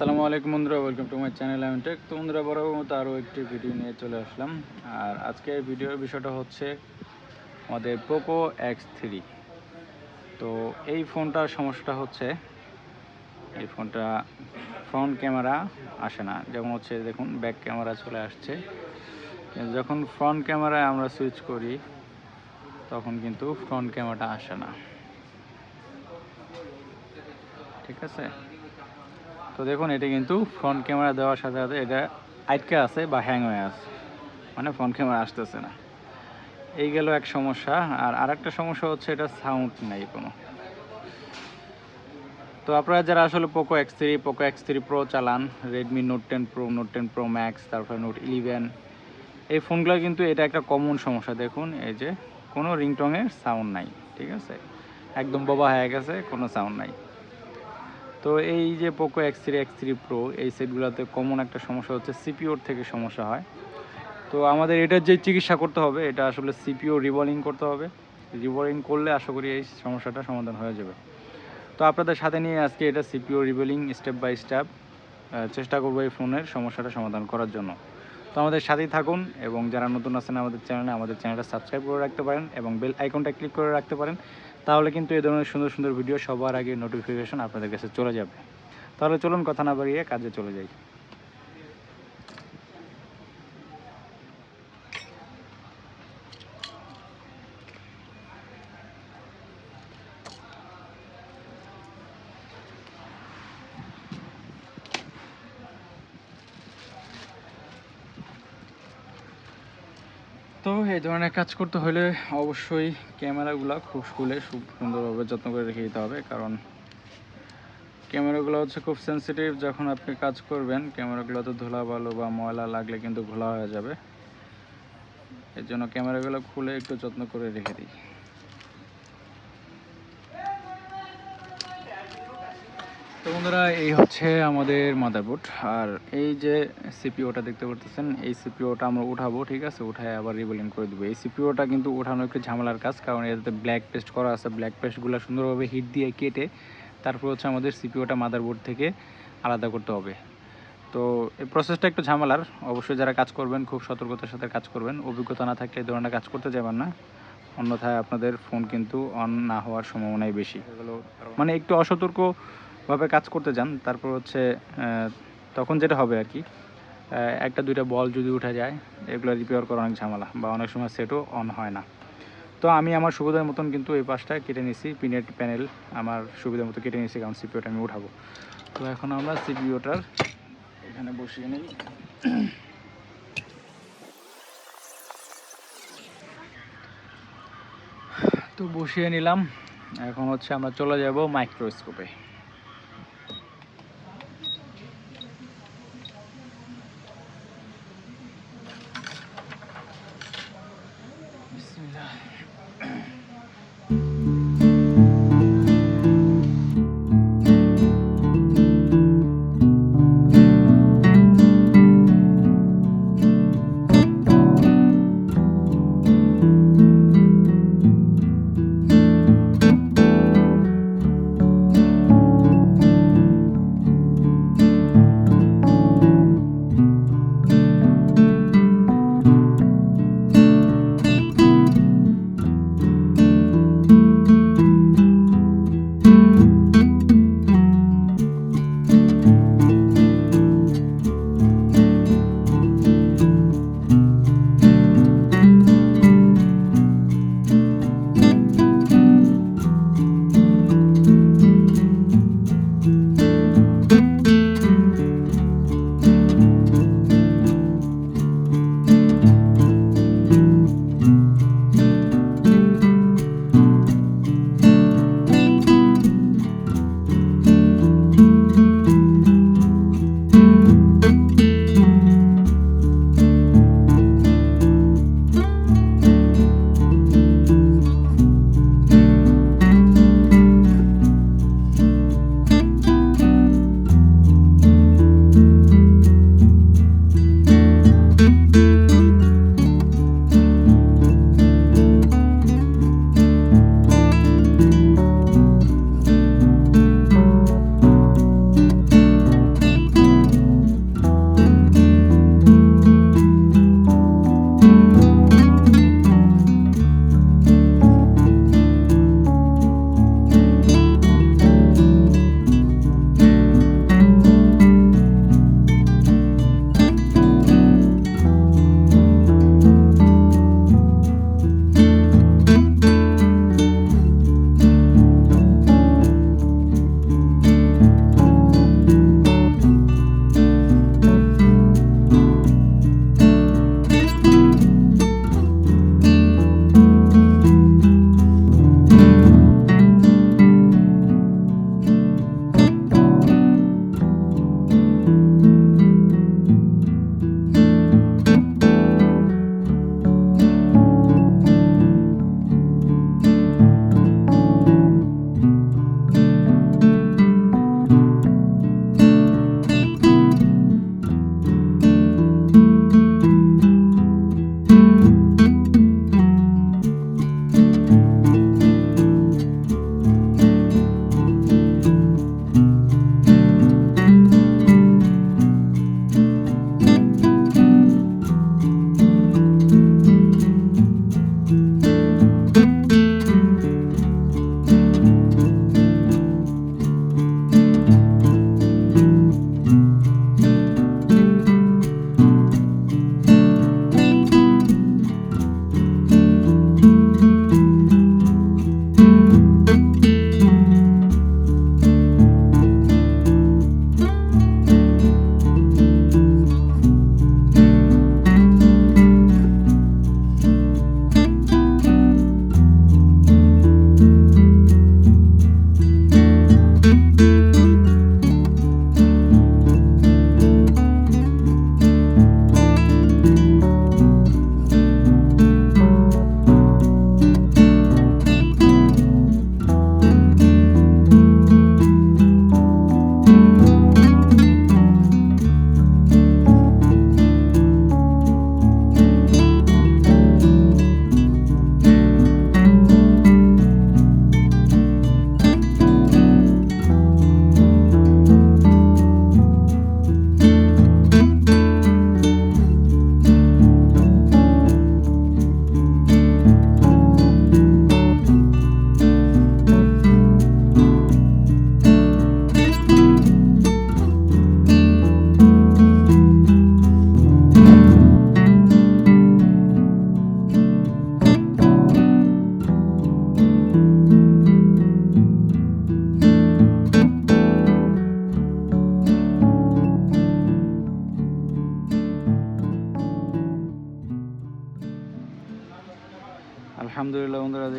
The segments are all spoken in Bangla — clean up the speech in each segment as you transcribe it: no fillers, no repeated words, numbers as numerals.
আসসালামু আলাইকুম বন্ধুরা, ওয়েলকাম টু মাই চ্যানেল আমি টেক। তো বন্ধুরা, বরাবর মতো আরও একটি ভিডিও নিয়ে চলে আসলাম। আর আজকের ভিডিওর বিষয়টা হচ্ছে আমাদের পোকো X3। তো এই ফোনটার সমস্যাটা হচ্ছে এই ফোনটা ফ্রন্ট ক্যামেরা আসে না। যেমন হচ্ছে দেখুন, ব্যাক ক্যামেরা চলে আসছে, কিন্তু যখন ফ্রন্ট ক্যামেরায় আমরা সুইচ করি তখন কিন্তু ফ্রন্ট ক্যামেরাটা আসে না। ঠিক আছে, তো দেখুন এটা কিন্তু ফ্রন্ট ক্যামেরা দেওয়ার সাথে সাথে এটা আটকে আছে বা হ্যাং হয়ে আছে, মানে ফ্রন্ট ক্যামেরা আসতেছে না। এই গেল এক সমস্যা। আর আরেকটা সমস্যা হচ্ছে এটা সাউন্ড নেই কোনো। তো আপনারা যারা আসলে পোকো এক্স থ্রি প্রো চালান, Redmi note 10 pro, note 10 pro max, তারপরে নোট 11, এই ফোনগুলো কিন্তু এটা একটা কমন সমস্যা। দেখুন এই যে কোনো রিংটংয়ের সাউন্ড নাই, ঠিক আছে, একদম বোবা হয়ে গেছে, কোনো সাউন্ড নাই। তো এই যে পোকো এক্স থ্রি প্রো এই সেটগুলোতে কমন একটা সমস্যা হচ্ছে সিপিওর থেকে সমস্যা হয়। তো আমাদের এটার যে চিকিৎসা করতে হবে, এটা আসলে সিপিও রিবলিং করতে হবে। রিবলিং করলে আশা করি এই সমস্যাটা সমাধান হয়ে যাবে। তো আপনাদের সাথে নিয়ে আজকে এটা সিপিও রিবলিং স্টেপ বাই স্টেপ চেষ্টা করবো এই ফোনের সমস্যাটা সমাধান করার জন্য। তো আমাদের সাথেই থাকুন, এবং যারা নতুন আছেন আমাদের চ্যানেলটা সাবস্ক্রাইব করে রাখতে পারেন এবং বেল আইকনটা ক্লিক করে রাখতে পারেন। তাহলে কিন্তু এই ধরনের সুন্দর সুন্দর ভিডিও সবার আগে নোটিফিকেশন আপনাদের কাছে চলে যাবে। তাহলে চলুন কথা না বাড়িয়ে কাজে চলে যাই। তো এই ধরনের কাজ করতে হলে অবশ্যই ক্যামেরাগুলো খুব সুন্দরভাবে যত্ন করে রেখে দিতে হবে, কারণ ক্যামেরাগুলো হচ্ছে খুব সেন্সিটিভ। যখন আপনি কাজ করবেন ক্যামেরাগুলোতে ধুলা বালু বা ময়লা লাগলে কিন্তু ঘোলা হয়ে যাবে। এর জন্য ক্যামেরাগুলো খুলে একটু যত্ন করে রেখে দিই। তো বন্ধুরা, এই হচ্ছে আমাদের মাদারবোর্ড। আর এই যে সিপিওটা দেখতে পারতেছেন, এই সিপিওটা আমরা উঠাবো, ঠিক আছে, উঠায় আবার রিবোলিং করে দেবো। এই সিপিওটা কিন্তু উঠানো একটু ঝামেলার কাজ, কারণ এটাতে ব্ল্যাক পেস্ট করা আছে। ব্ল্যাক পেস্টগুলো সুন্দরভাবে হিট দিয়ে কেটে তারপর হচ্ছে আমাদের সিপিওটা মাদারবোর্ড থেকে আলাদা করতে হবে। তো এই প্রসেসটা একটু ঝামেলার। অবশ্যই যারা কাজ করবেন খুব সতর্কতার সাথে কাজ করবেন। অভিজ্ঞতা না থাকলে এই ধরনের কাজ করতে যাবেন না, অন্যথায় আপনাদের ফোন কিন্তু অন না হওয়ার সম্ভাবনাই বেশি। মানে একটু অসতর্কভাবে কাজ করতে যান, তারপর হচ্ছে তখন যেটা হবে আর কি, একটা দুইটা বল যদি উঠে যায়, এগুলো রিপেয়ার করা অনেক ঝামেলা, বা অনেক সময় সেটও অন হয় না। তো আমি আমার সুবিধার মতন কিন্তু এই পাশটা কেটে নিছি, পিনেট প্যানেল আমার সুবিধার মতো কেটে নিছি, কারণ সিপিওটা আমি উঠাবো। তো এখন আমরা সিপিওটার এখানে বসিয়ে নিই। তো বসিয়ে নিলাম। এখন হচ্ছে আমরা চলে যাব মাইক্রোস্কোপে। বিসমিল্লাহ।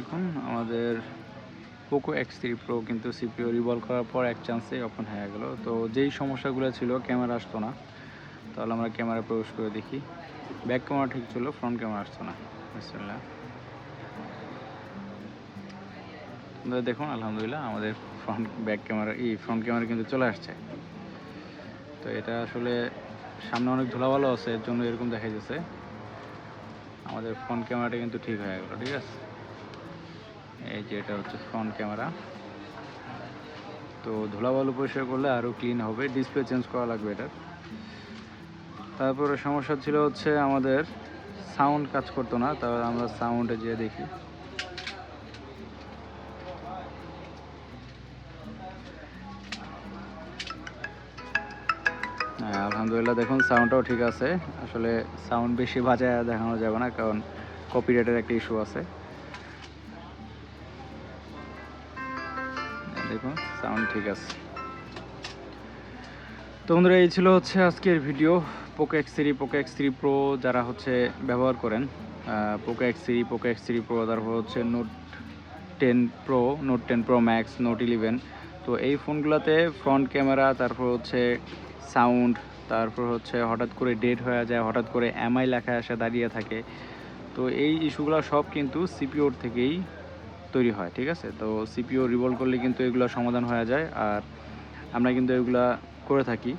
দেখুন আমাদের পোকো X3 Pro কিন্তু সিপিইউ রিভলভ করার পর এক চান্সে ওপেন হয়ে গেল। তো যেই সমস্যাগুলো ছিল ক্যামেরা আসতো না, তাহলে আমরা ক্যামেরা প্রবেশ করে দেখি। ব্যাক ক্যামেরা ঠিক ছিল, ফ্রন্ট ক্যামেরা আসতো না। বিসমিল্লাহ। দেখুন আলহামদুলিল্লাহ আমাদের ফ্রন্ট ক্যামেরা কিন্তু চলে আসছে। তো এটা আসলে সামনে অনেক ধুলাবালো আছে, এর জন্য এরকম দেখা যাচ্ছে। আমাদের ফ্রন্ট ক্যামেরাটা কিন্তু ঠিক হয়ে গেল, ঠিক আছে। এই যে এটা হচ্ছে ফ্রন্ট ক্যামেরা। তো ধুলাবালু পরিষ্কার করলে আরও ক্লিন হবে, ডিসপ্লে চেঞ্জ করা লাগবে এটার। তারপরে সমস্যা ছিল হচ্ছে আমাদের সাউন্ড কাজ করতো না, তাহলে আমরা সাউন্ডে যেয়ে দেখি। হ্যাঁ আলহামদুলিল্লাহ, দেখুন সাউন্ডটাও ঠিক আছে। আসলে সাউন্ড বেশি বাজায় দেখানো যাবে না, কারণ কপিরাইটের একটা ইস্যু আছে। দেখুন সাউন্ড ঠিক আছে। তো বন্ধুরা, এই ছিল হচ্ছে আজকের ভিডিও। পোকো X3 Pro যারা হচ্ছে ব্যবহার করেন, পোকো X3 Pro, তারপর হচ্ছে নোট 10 Pro Max, নোট 11। তো এই ফোনগুলোতে ফ্রন্ট ক্যামেরা, তারপর হচ্ছে সাউন্ড, তারপর হচ্ছে হঠাৎ করে ডেড হয়ে যায়, হঠাৎ করে এমআই লেখা এসে দাঁড়িয়ে থাকে। তো এই ইস্যুগুলো সব কিন্তু সিপিইউর থেকেই তৈরি হয়, ঠিক আছে। তো সিপিইউ রিভলভ করলে কিন্তু এগুলো সমাধান হয়ে যায়, আর আমরা কিন্তু এগুলা করে থাকি।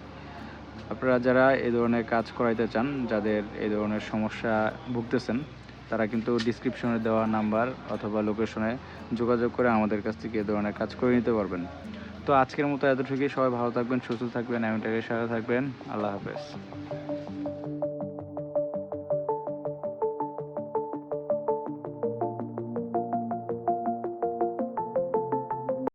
আপনারা যারা এই ধরনের কাজ করাইতে চান, যাদের এই ধরনের সমস্যা ভুগতেছেন, তারা কিন্তু ডিসক্রিপশনে দেওয়া নাম্বার অথবা লোকেশনে যোগাযোগ করে আমাদের কাছ থেকে এই ধরনের কাজ করে নিতে পারবেন। তো আজকের মতো এতটুকুই। সবাই ভালো থাকবেন, সুস্থ থাকবেন, এমনটাকে সাথে থাকবেন। আল্লাহ হাফেজ।